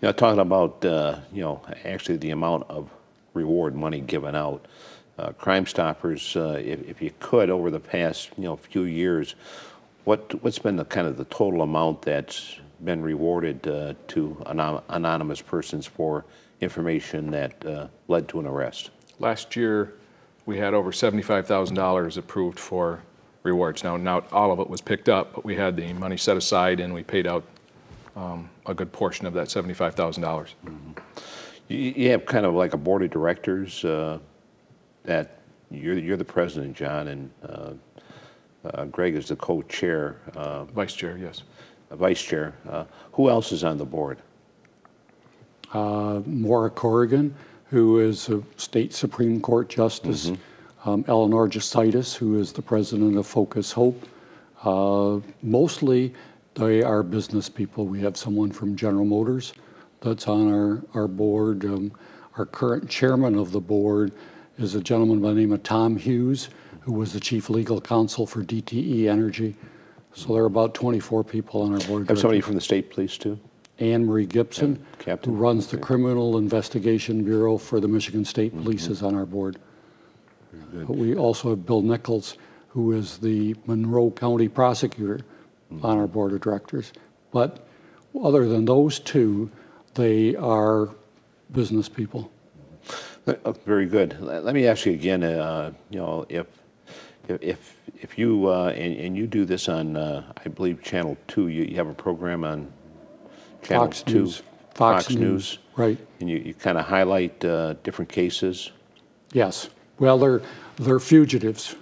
Talking about, actually the amount of reward money given out, Crime Stoppers, if you could, over the past, few years, what's been the kind of the total amount that's been rewarded to anonymous persons for information that led to an arrest? Last year, we had over $75,000 approved for rewards. Now, not all of it was picked up, but we had the money set aside and we paid out a good portion of that $75,000. Mm-hmm. You have kind of like a board of directors that you're the president, John, and Greg is the co-chair. Vice chair, yes. Vice chair. Who else is on the board? Maura Corrigan, who is a state Supreme Court justice. Eleanor Jositis, who is the president of Focus Hope. Mostly they are business people. We have someone from General Motors that's on our board. Our current chairman of the board is a gentleman by the name of Tom Hughes, who was the chief legal counsel for DTE Energy. So there are about 24 people on our board. Have somebody from the state police too? Anne Marie Gibson, Captain, who runs the Criminal Investigation Bureau for the Michigan State Police, is on our board. But we also have Bill Nichols, who is the Monroe County prosecutor, on our board of directors. But other than those two, they are business people. Very good. Let me ask you again. If you and you do this on, I believe, Channel 2, you have a program on Channel Fox 2, News. Fox News, right? And you kind of highlight different cases. Yes. Well, they're fugitives.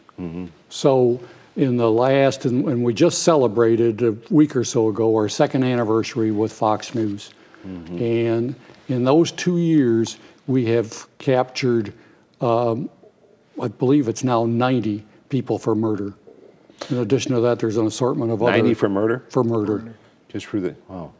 So in the last, and we just celebrated a week or so ago our second anniversary with Fox News. And in those 2 years, we have captured, I believe it's now 90 people for murder. In addition to that, there's an assortment of 90 for murder? For murder. Just through the, wow.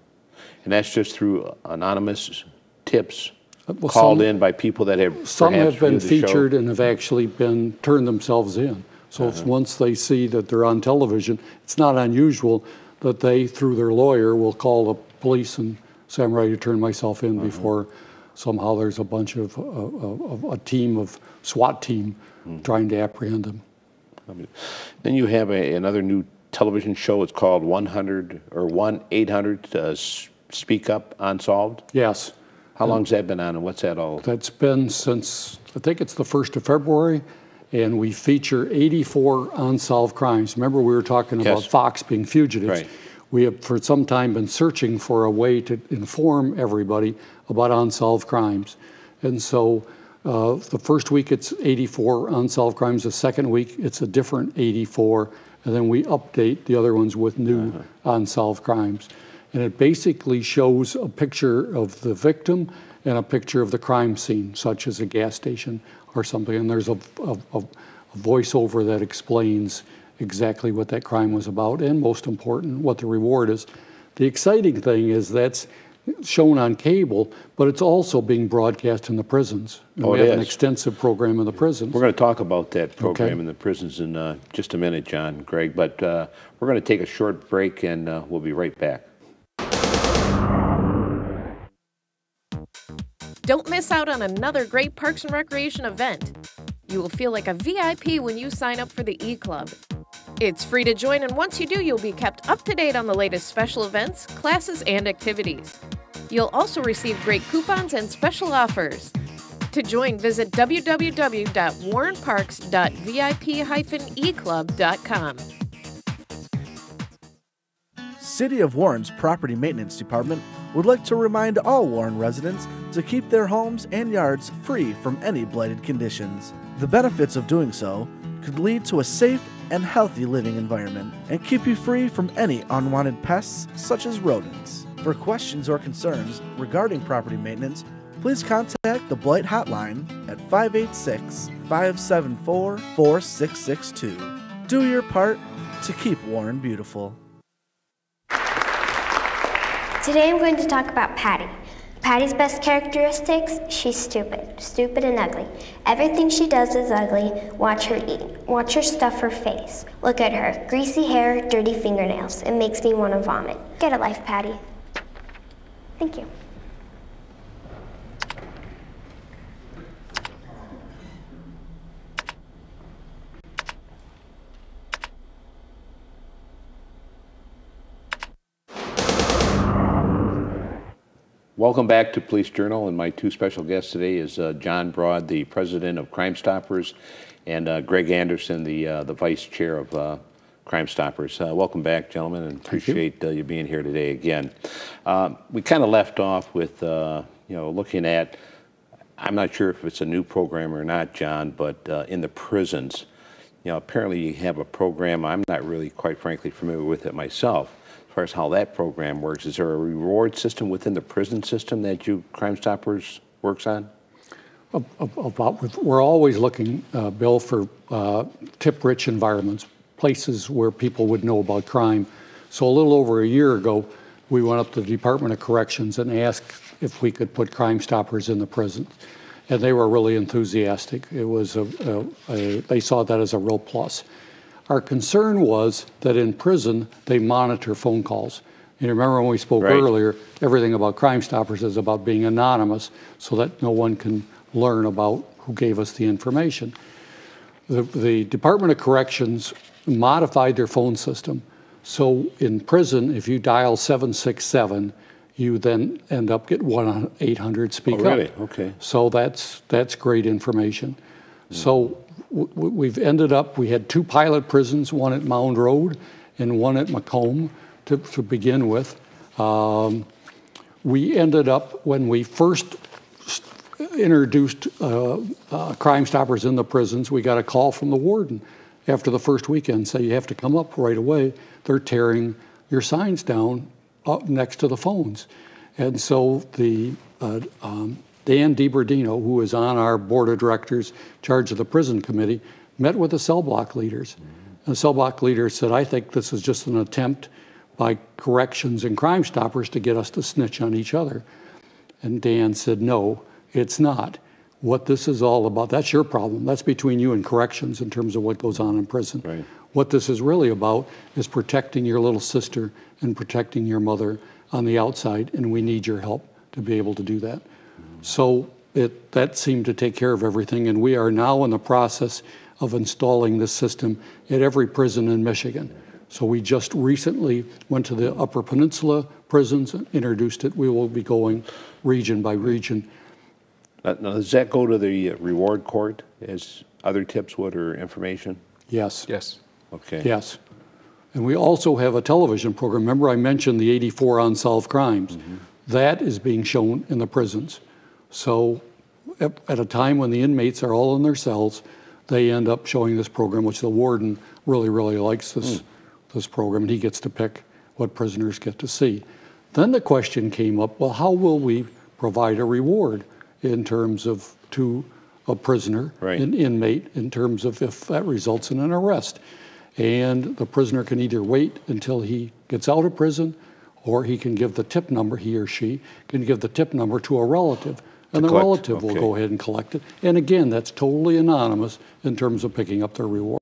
And that's just through anonymous tips Well, called in by people that have some have been viewed the show? featured and have actually been turned themselves in. So it's once they see that they're on television, it's not unusual that they, through their lawyer, will call the police and say, I'm ready to turn myself in before somehow there's a bunch of a team of SWAT team trying to apprehend them. Then you have another new television show. It's called 100 or 1-800 Speak Up Unsolved. Yes. How long's that been on, and what's that all? That's been since, I think it's the 1st of February, and we feature 84 unsolved crimes. Remember we were talking about Fox being fugitives. Right. We have for some time been searching for a way to inform everybody about unsolved crimes. And so the first week it's 84 unsolved crimes, the second week it's a different 84, and then we update the other ones with new unsolved crimes. And it basically shows a picture of the victim and a picture of the crime scene, such as a gas station or something. And there's a voiceover that explains exactly what that crime was about, and most important, what the reward is. The exciting thing is that's shown on cable, but it's also being broadcast in the prisons. And we have an extensive program in the prisons. We're going to talk about that program in the prisons in just a minute, John, Greg, but we're going to take a short break and we'll be right back. Don't miss out on another great Parks and Recreation event. You will feel like a VIP when you sign up for the E-Club. It's free to join, and once you do, you'll be kept up to date on the latest special events, classes, and activities. You'll also receive great coupons and special offers. To join, visit www.warrenparks.vip-eclub.com. City of Warren's Property Maintenance Department would like to remind all Warren residents to keep their homes and yards free from any blighted conditions. The benefits of doing so could lead to a safe and healthy living environment and keep you free from any unwanted pests such as rodents. For questions or concerns regarding property maintenance, please contact the Blight Hotline at 586-574-4662. Do your part to keep Warren beautiful. Today I'm going to talk about Patty. Patty's best characteristics, she's stupid. Stupid and ugly. Everything she does is ugly. Watch her eat. Watch her stuff her face. Look at her. Greasy hair, dirty fingernails. It makes me want to vomit. Get a life, Patty. Thank you. Welcome back to Police Journal, and my two special guests today is John Broad, the president of Crime Stoppers, and Greg Anderson, the vice chair of Crime Stoppers. Welcome back, gentlemen, and appreciate you being here today again. We kind of left off with looking at, I'm not sure if it's a new program or not, John, but in the prisons, apparently you have a program. I'm not really, quite frankly, familiar with it myself. As far as how that program works, is there a reward system within the prison system that Crime Stoppers works on? We're always looking, Bill, for tip-rich environments, places where people would know about crime. So a little over a year ago, we went up to the Department of Corrections and asked if we could put Crime Stoppers in the prison. And they were really enthusiastic. It was they saw that as a real plus. Our concern was that in prison, they monitor phone calls. You remember when we spoke earlier, everything about Crime Stoppers is about being anonymous so that no one can learn about who gave us the information. The Department of Corrections modified their phone system. So in prison, if you dial 767, you then end up get 1-800-SPEAK-UP. Oh, really? Okay. So that's great information. So we've ended up, we had 2 pilot prisons, one at Mound Road and one at Macomb to begin with. We ended up, when we first introduced Crime Stoppers in the prisons, we got a call from the warden after the first weekend, say you have to come up right away. They're tearing your signs down up next to the phones. And so the Dan DiBerdino, who is on our board of directors, in charge of the prison committee, met with the cell block leaders. And the cell block leaders said, I think this is just an attempt by corrections and Crime Stoppers to get us to snitch on each other. And Dan said, no, it's not. What this is all about, that's your problem. That's between you and corrections in terms of what goes on in prison. Right. What this is really about is protecting your little sister and protecting your mother on the outside, and we need your help to be able to do that. So that seemed to take care of everything, and we are now in the process of installing this system at every prison in Michigan. So we just recently went to the Upper Peninsula prisons and introduced it. We will be going region by region. Now, does that go to the reward court as other tips would or information? Yes. Yes. Okay. Yes. And we also have a television program. Remember I mentioned the 84 unsolved crimes. That is being shown in the prisons. So at a time when the inmates are all in their cells, they end up showing this program, which the warden really, really likes this program, and he gets to pick what prisoners get to see. Then the question came up, well, how will we provide a reward in terms of to a prisoner, an inmate, in terms of if that results in an arrest? And the prisoner can either wait until he gets out of prison, or he can give the tip number, he or she can give the tip number to a relative, and the relative will go ahead and collect it. And again, that's totally anonymous in terms of picking up their reward.